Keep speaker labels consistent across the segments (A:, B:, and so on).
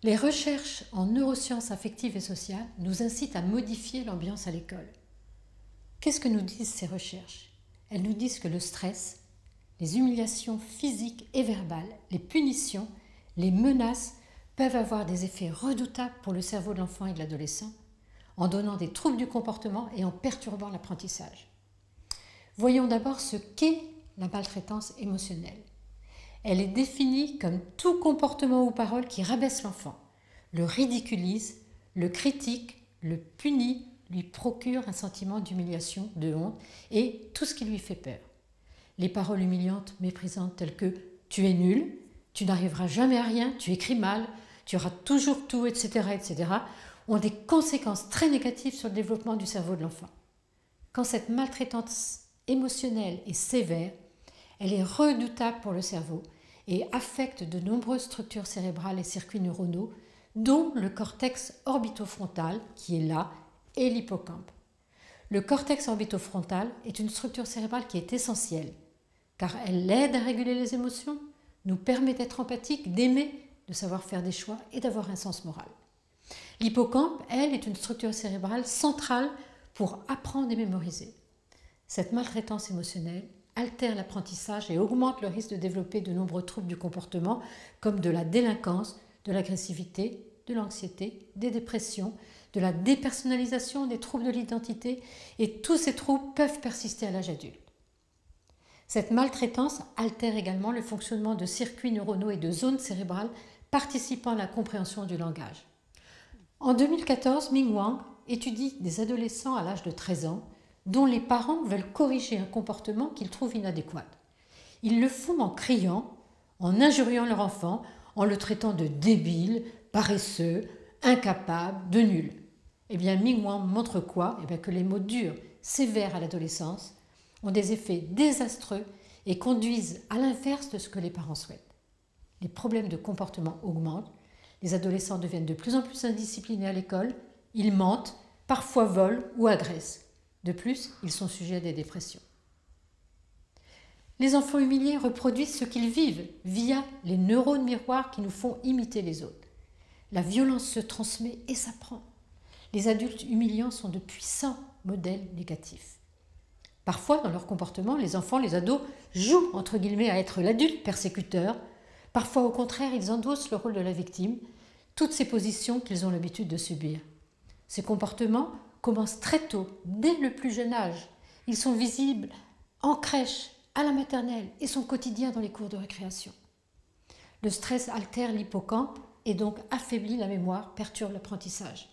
A: Les recherches en neurosciences affectives et sociales nous incitent à modifier l'ambiance à l'école. Qu'est-ce que nous disent ces recherches? Elles nous disent que le stress, les humiliations physiques et verbales, les punitions, les menaces peuvent avoir des effets redoutables pour le cerveau de l'enfant et de l'adolescent, en donnant des troubles du comportement et en perturbant l'apprentissage. Voyons d'abord ce qu'est la maltraitance émotionnelle. Elle est définie comme tout comportement ou parole qui rabaisse l'enfant, le ridiculise, le critique, le punit, lui procure un sentiment d'humiliation, de honte et tout ce qui lui fait peur. Les paroles humiliantes, méprisantes telles que « tu es nul »,« tu n'arriveras jamais à rien »,« tu écris mal »,« tu rates toujours tout », etc., ont des conséquences très négatives sur le développement du cerveau de l'enfant. Quand cette maltraitance émotionnelle est sévère, elle est redoutable pour le cerveau et affecte de nombreuses structures cérébrales et circuits neuronaux, dont le cortex orbitofrontal, qui est là, et l'hippocampe. Le cortex orbitofrontal est une structure cérébrale qui est essentielle, car elle aide à réguler les émotions, nous permet d'être empathique, d'aimer, de savoir faire des choix et d'avoir un sens moral. L'hippocampe, elle, est une structure cérébrale centrale pour apprendre et mémoriser. Cette maltraitance émotionnelle altère l'apprentissage et augmente le risque de développer de nombreux troubles du comportement comme de la délinquance, de l'agressivité, de l'anxiété, des dépressions, de la dépersonnalisation, des troubles de l'identité et tous ces troubles peuvent persister à l'âge adulte. Cette maltraitance altère également le fonctionnement de circuits neuronaux et de zones cérébrales participant à la compréhension du langage. En 2014, Ming Wang étudie des adolescents à l'âge de 13 ans dont les parents veulent corriger un comportement qu'ils trouvent inadéquat. Ils le font en criant, en injuriant leur enfant, en le traitant de débile, paresseux, incapable, de nul. Eh bien, Ming Wang montre quoi? Que les mots durs, sévères à l'adolescence, ont des effets désastreux et conduisent à l'inverse de ce que les parents souhaitent. Les problèmes de comportement augmentent, les adolescents deviennent de plus en plus indisciplinés à l'école, ils mentent, parfois volent ou agressent. De plus, ils sont sujets à des dépressions. Les enfants humiliés reproduisent ce qu'ils vivent via les neurones miroirs qui nous font imiter les autres. La violence se transmet et s'apprend. Les adultes humiliants sont de puissants modèles négatifs. Parfois, dans leur comportement, les enfants, les ados, jouent entre guillemets à être l'adulte persécuteur. Parfois, au contraire, ils endossent le rôle de la victime, toutes ces positions qu'ils ont l'habitude de subir. Ces comportements commencent très tôt, dès le plus jeune âge. Ils sont visibles en crèche, à la maternelle et sont quotidiens dans les cours de récréation. Le stress altère l'hippocampe et donc affaiblit la mémoire, perturbe l'apprentissage.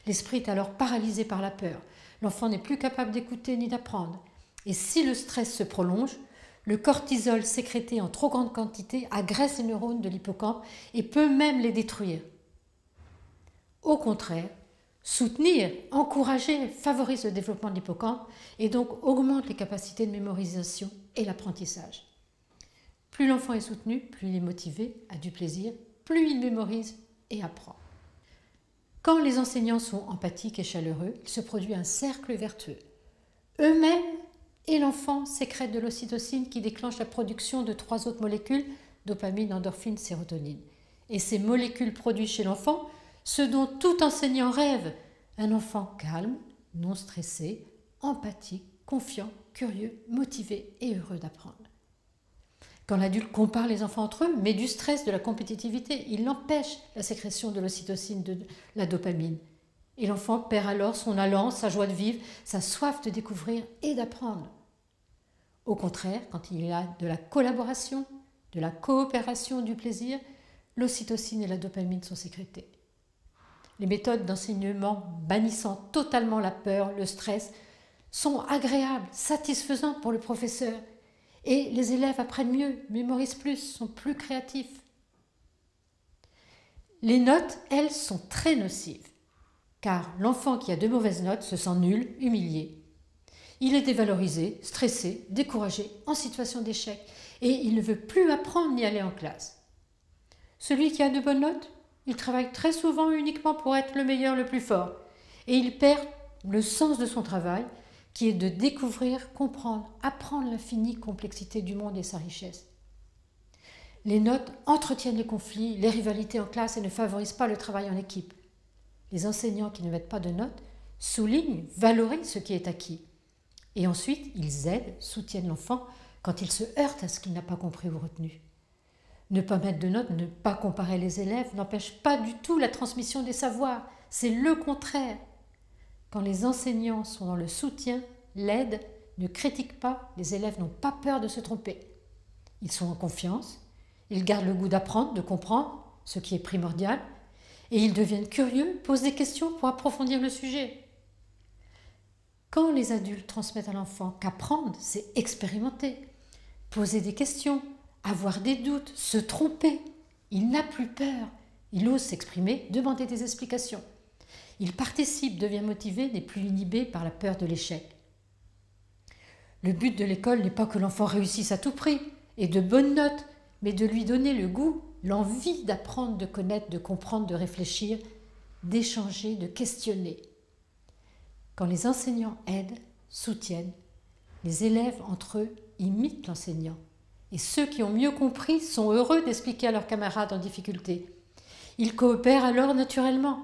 A: L'esprit est alors paralysé par la peur. L'enfant n'est plus capable d'écouter ni d'apprendre. Et si le stress se prolonge, le cortisol sécrété en trop grande quantité agresse les neurones de l'hippocampe et peut même les détruire. Au contraire, soutenir, encourager favorise le développement de l'hippocampe et donc augmente les capacités de mémorisation et l'apprentissage. Plus l'enfant est soutenu, plus il est motivé, a du plaisir, plus il mémorise et apprend. Quand les enseignants sont empathiques et chaleureux, il se produit un cercle vertueux. Eux-mêmes et l'enfant sécrètent de l'ocytocine qui déclenche la production de 3 autres molécules, dopamine, endorphine, sérotonine. Et ces molécules produisent chez l'enfant ce dont tout enseignant rêve, un enfant calme, non stressé, empathique, confiant, curieux, motivé et heureux d'apprendre. Quand l'adulte compare les enfants entre eux, met du stress, de la compétitivité, il empêche la sécrétion de l'ocytocine, de la dopamine. Et l'enfant perd alors son allant, sa joie de vivre, sa soif de découvrir et d'apprendre. Au contraire, quand il y a de la collaboration, de la coopération, du plaisir, l'ocytocine et la dopamine sont sécrétées. Les méthodes d'enseignement bannissant totalement la peur, le stress, sont agréables, satisfaisantes pour le professeur. Et les élèves apprennent mieux, mémorisent plus, sont plus créatifs. Les notes, elles, sont très nocives, car l'enfant qui a de mauvaises notes se sent nul, humilié. Il est dévalorisé, stressé, découragé, en situation d'échec, et il ne veut plus apprendre ni aller en classe. Celui qui a de bonnes notes, il travaille très souvent uniquement pour être le meilleur, le plus fort, et il perd le sens de son travail, qui est de découvrir, comprendre, apprendre l'infinie complexité du monde et sa richesse. Les notes entretiennent les conflits, les rivalités en classe et ne favorisent pas le travail en équipe. Les enseignants qui ne mettent pas de notes soulignent, valorisent ce qui est acquis. Et ensuite, ils aident, soutiennent l'enfant quand il se heurte à ce qu'il n'a pas compris ou retenu. Ne pas mettre de notes, ne pas comparer les élèves n'empêche pas du tout la transmission des savoirs. C'est le contraire. Quand les enseignants sont dans le soutien, l'aide, ne critiquent pas, les élèves n'ont pas peur de se tromper. Ils sont en confiance, ils gardent le goût d'apprendre, de comprendre, ce qui est primordial, et ils deviennent curieux, posent des questions pour approfondir le sujet. Quand les adultes transmettent à l'enfant qu'apprendre, c'est expérimenter, poser des questions, avoir des doutes, se tromper, il n'a plus peur, il ose s'exprimer, demander des explications. Il participe, devient motivé, n'est plus inhibé par la peur de l'échec. Le but de l'école n'est pas que l'enfant réussisse à tout prix et de bonnes notes, mais de lui donner le goût, l'envie d'apprendre, de connaître, de comprendre, de réfléchir, d'échanger, de questionner. Quand les enseignants aident, soutiennent, les élèves entre eux imitent l'enseignant. Et ceux qui ont mieux compris sont heureux d'expliquer à leurs camarades en difficulté. Ils coopèrent alors naturellement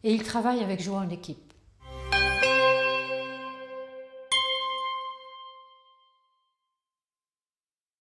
A: et ils travaillent avec joie en équipe.